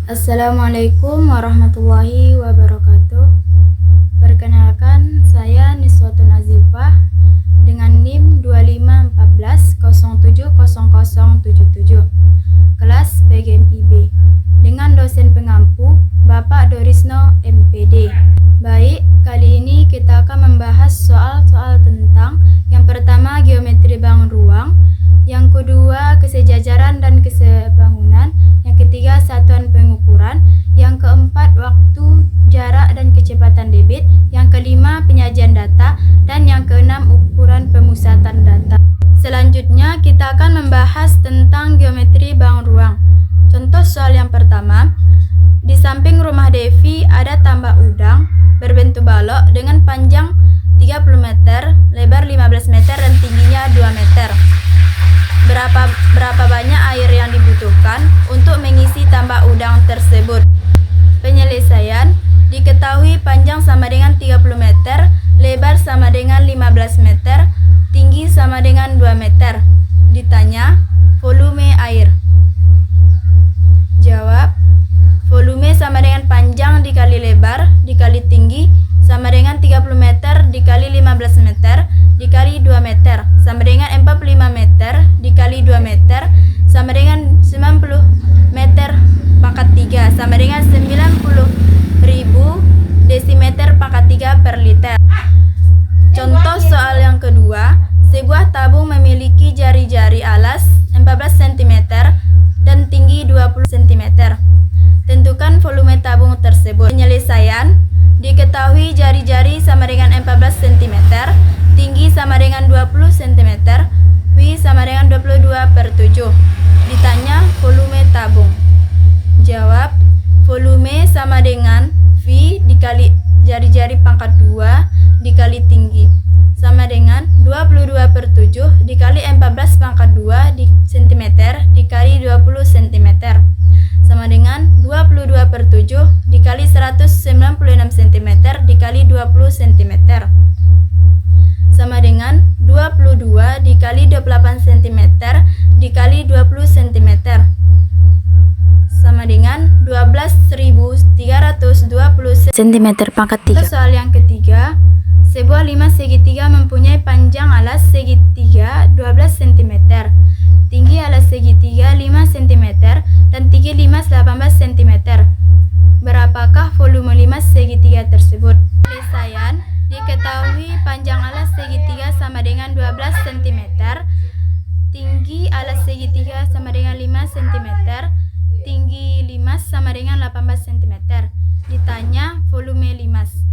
Assalamualaikum warahmatullahi wabarakatuh. Perkenalkan, saya Niswatun Azifah dengan NIM 2514070077, kelas PGMIB, dengan dosen pengampu Bapak Dorisno MPD. Baik, kali ini kita akan membahas soal-soal tentang yang pertama geometri bangun ruang, yang kedua kesejajaran dan kesebangunan, yang ketiga satuan pengukuran, yang keempat waktu, jarak dan kecepatan debit, yang kelima penyajian data, dan yang keenam ukuran pemusatan data. Selanjutnya kita akan membahas tentang geometri bangun ruang. Contoh soal yang pertama, di samping rumah Devi ada tambak udang berbentuk balok dengan panjang 30 meter, lebar 15 meter dan tingginya 2 meter. Berapa banyak air yang dibutuhkan untuk mengisi tambak udang tersebut? Penyelesaian, diketahui panjang sama dengan 30 meter, lebar sama dengan 15 meter, tinggi sama dengan 2 meter. Ditanya, volume air. Jawab, volume sama dengan panjang dikali lebar dikali tinggi sama dengan 30 meter dikali 15 meter dikali 2 meter sama dengan 45 meter dikali 2 meter sama dengan 90 meter pangkat 3 sama dengan 90.000 desimeter pangkat 3 per liter. Contoh soal yang kedua, sebuah tabung memiliki jari-jari alas 14 cm dan tinggi 20 cm. Tentukan volume tabung tersebut. Penyelesaian, diketahui jari-jari sama dengan 14 cm, tinggi sama dengan 20 cm, V sama dengan 22/7. Ditanya volume tabung. Jawab, volume sama dengan V dikali jari-jari pangkat 2 dikali tinggi sama dengan 22/7 dikali 14 pangkat 2 di cm dikali 20 cm sama dengan 22/7 dikali 196 cm dikali 20 cm sama dengan 22 dikali 28 cm dikali 20 cm sama dengan 12.320 cm pangkat 3. Soal yang ketiga, sebuah limas segitiga mempunyai panjang alas segitiga 12 cm, tinggi alas segitiga 5 cm, dan tinggi limas 18 cm. Berapakah volume limas segitiga tersebut? Penyelesaian, diketahui panjang alas segitiga sama dengan 12 cm, tinggi alas segitiga sama dengan 5 cm, tinggi limas sama dengan 18 cm. Ditanya volume limas.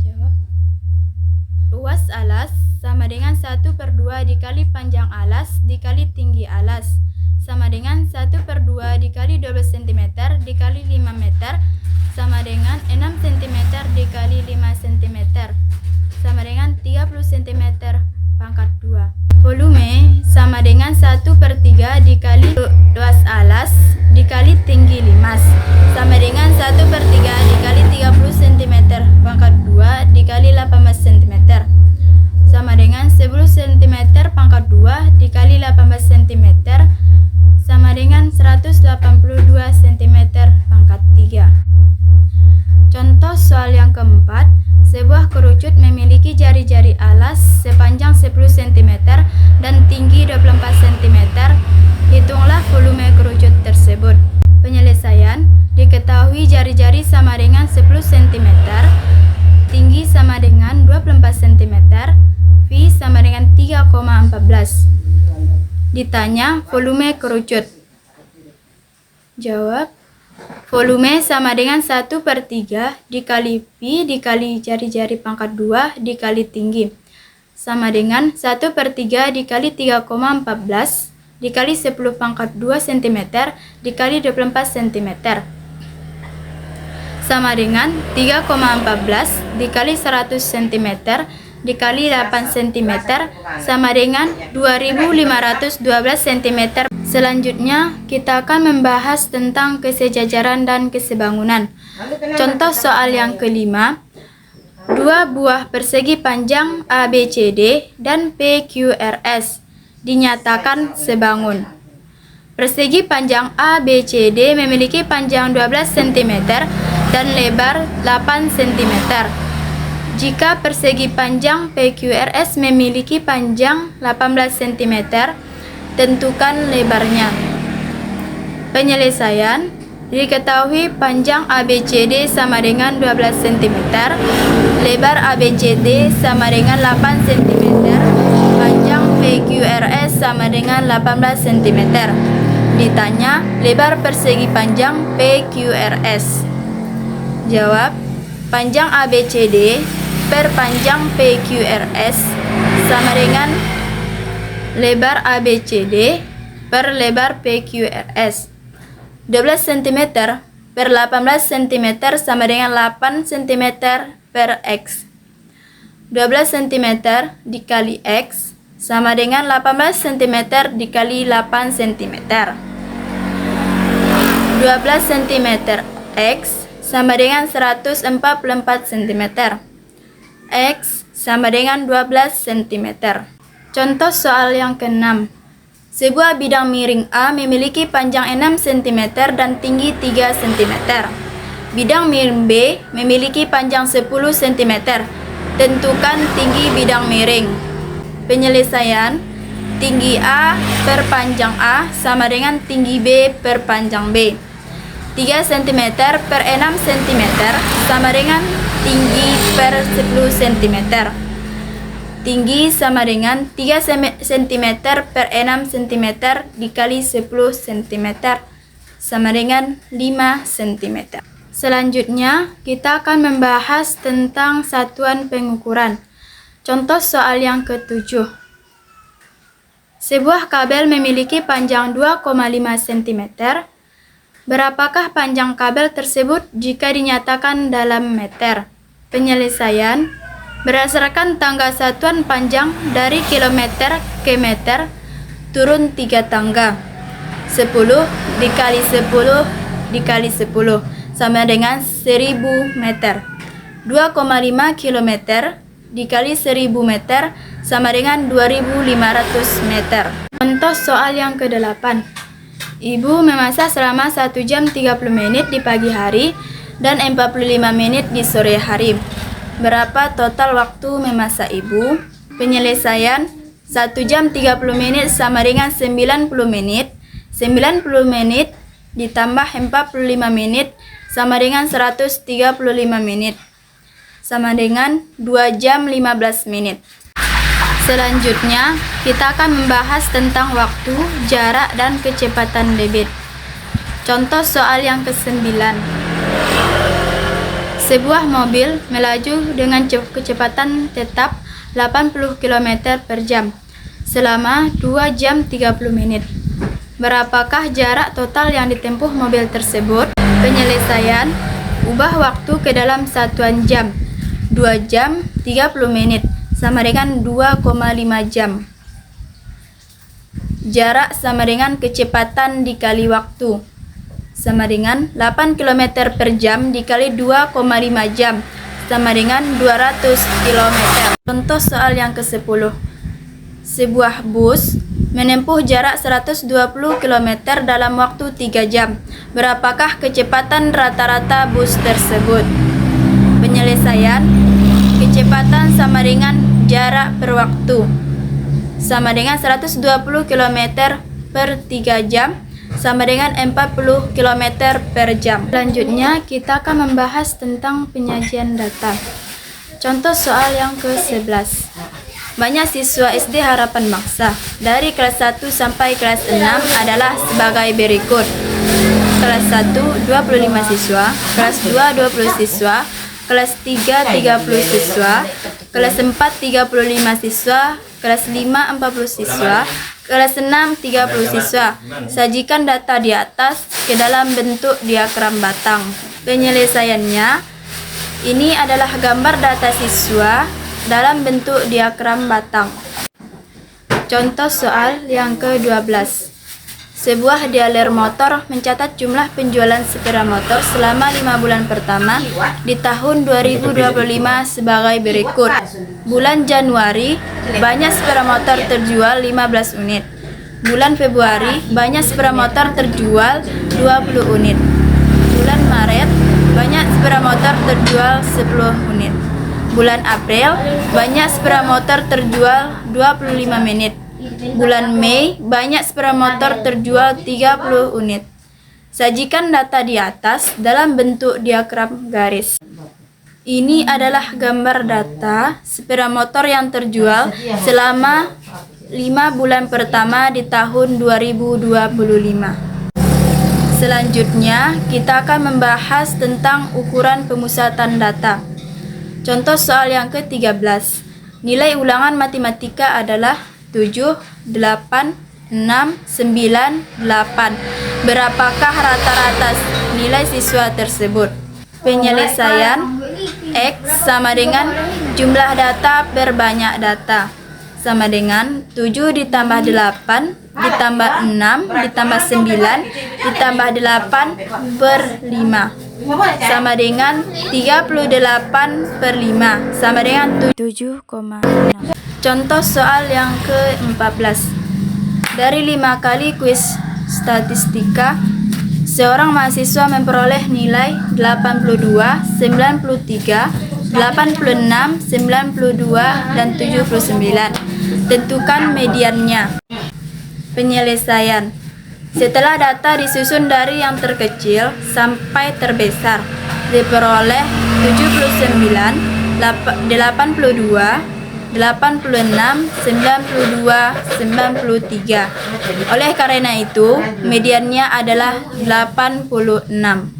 Jawab, luas alas sama dengan 1/2 dikali panjang alas dikali tinggi alas sama dengan 1/2 dikali 12 cm dikali 5 meter sama dengan 6 cm dikali 5 cm sama dengan 30 cm pangkat 2. Volume sama dengan 1/3 dikali luas alas dikali tinggi limas sama dengan 1/3 dikali 30 cm pangkat 2 dikali 18 cm sama dengan 10 cm pangkat 2 dikali 18 cm sama dengan 182 cm pangkat 3. Contoh soal yang keempat, sebuah kerucut memiliki jari-jari alas sepanjang 10 cm dan tinggi 24 cm. Hitunglah volume kerucut tersebut. Penyelesaian, diketahui jari-jari sama dengan 10 cm, tinggi sama dengan 24 cm, V sama dengan 3,14. Ditanya volume kerucut. Jawab, volume sama dengan 1/3 dikali V dikali jari-jari pangkat 2 dikali tinggi sama dengan 1/3 dikali 3,14 dikali 10 pangkat 2 cm dikali 24 cm sama dengan 3,14 dikali 100 cm dikali 8 cm sama dengan 2512 cm. Selanjutnya kita akan membahas tentang kesejajaran dan kesebangunan. Contoh soal yang kelima, dua buah persegi panjang ABCD dan PQRS dinyatakan sebangun. Persegi panjang ABCD memiliki panjang 12 cm dan lebar 8 cm. Jika persegi panjang PQRS memiliki panjang 18 cm, tentukan lebarnya. Penyelesaian. Diketahui panjang ABCD sama dengan 12 cm, lebar ABCD sama dengan 8 cm, panjang PQRS sama dengan 18 cm. Ditanya, lebar persegi panjang PQRS. Jawab, panjang ABCD per panjang PQRS sama dengan lebar ABCD per lebar PQRS. 12 cm per 18 cm sama dengan 8 cm per X. 12 cm dikali X sama dengan 18 cm dikali 8 cm. 12 cm X sama dengan 144 cm. X sama dengan 12 cm. Contoh soal yang ke-6. Sebuah bidang miring A memiliki panjang 6 cm dan tinggi 3 cm. Bidang miring B memiliki panjang 10 cm. Tentukan tinggi bidang miring. Penyelesaian. Tinggi A per panjang A sama dengan tinggi B per panjang B. 3 cm per 6 cm sama dengan tinggi per 10 cm. Tinggi sama dengan 3 cm per 6 cm dikali 10 cm sama dengan 5 cm. Selanjutnya, kita akan membahas tentang satuan pengukuran. Contoh soal yang ke-7. Sebuah kabel memiliki panjang 2,5 cm. Berapakah panjang kabel tersebut jika dinyatakan dalam meter? Penyelesaian. Berdasarkan tangga satuan panjang dari kilometer ke meter, turun 3 tangga. 10 dikali 10 dikali 10 sama dengan 1000 meter. 2,5 kilometer dikali 1000 meter sama dengan 2500 meter. Contoh soal yang ke-8. Ibu memasak selama 1 jam 30 menit di pagi hari dan 45 menit di sore hari. Berapa total waktu memasak ibu? Penyelesaian. 1 jam 30 menit sama dengan 90 menit. 90 menit ditambah 45 menit sama dengan 135 menit. Sama dengan 2 jam 15 menit. Selanjutnya, kita akan membahas tentang waktu, jarak, dan kecepatan debit. Contoh soal yang ke-9. Sebuah mobil melaju dengan kecepatan tetap 80 km per jam selama 2 jam 30 menit. Berapakah jarak total yang ditempuh mobil tersebut? Penyelesaian. Ubah waktu ke dalam satuan jam. 2 jam 30 menit sama dengan 2,5 jam. Jarak sama dengan kecepatan dikali waktu. Sama dengan 8 km per jam dikali 2,5 jam sama dengan 200 km. Contoh soal yang ke-10. Sebuah bus menempuh jarak 120 km dalam waktu 3 jam. Berapakah kecepatan rata-rata bus tersebut? Penyelesaian. Kecepatan sama dengan jarak per waktu. Sama dengan 120 km per 3 jam sama dengan 40 km per jam. Selanjutnya, kita akan membahas tentang penyajian data. Contoh soal yang ke-11. Banyak siswa SD Harapan Bangsa dari kelas 1 sampai kelas 6 adalah sebagai berikut. Kelas 1, 25 siswa. Kelas 2, 20 siswa. Kelas 3, 30 siswa. Kelas 4, 35 siswa. Kelas 5, 40 siswa. Kelas 6, 30 siswa. Sajikan data di atas ke dalam bentuk diagram batang. Penyelesaiannya, ini adalah gambar data siswa dalam bentuk diagram batang. Contoh soal yang ke-12. Sebuah dealer motor mencatat jumlah penjualan sepeda motor selama 5 bulan pertama di tahun 2025 sebagai berikut. Bulan Januari, banyak sepeda motor terjual 15 unit. Bulan Februari, banyak sepeda motor terjual 20 unit. Bulan Maret, banyak sepeda motor terjual 10 unit. Bulan April, banyak sepeda motor terjual 25 menit. Bulan Mei, banyak sepeda motor terjual 30 unit. Sajikan data di atas dalam bentuk diagram garis. Ini adalah gambar data sepeda motor yang terjual selama 5 bulan pertama di tahun 2025. Selanjutnya, kita akan membahas tentang ukuran pemusatan data. Contoh soal yang ke-13. Nilai ulangan matematika adalah 7, 8, 6, 9, 8. Berapakah rata-rata nilai siswa tersebut? Penyelesaian X sama dengan jumlah data per banyak data, sama dengan 7 ditambah 8 ditambah 6 ditambah 9 ditambah 8 per 5 sama dengan 38 per 5 sama dengan 7,6. Contoh soal yang ke-14. Dari 5 kali kuis statistika, seorang mahasiswa memperoleh nilai 82, 93, 86, 92, dan 79. Tentukan mediannya. Penyelesaian. Setelah data disusun dari yang terkecil sampai terbesar, diperoleh 79, 82, 86, 92, 93. Oleh karena itu, mediannya adalah 86.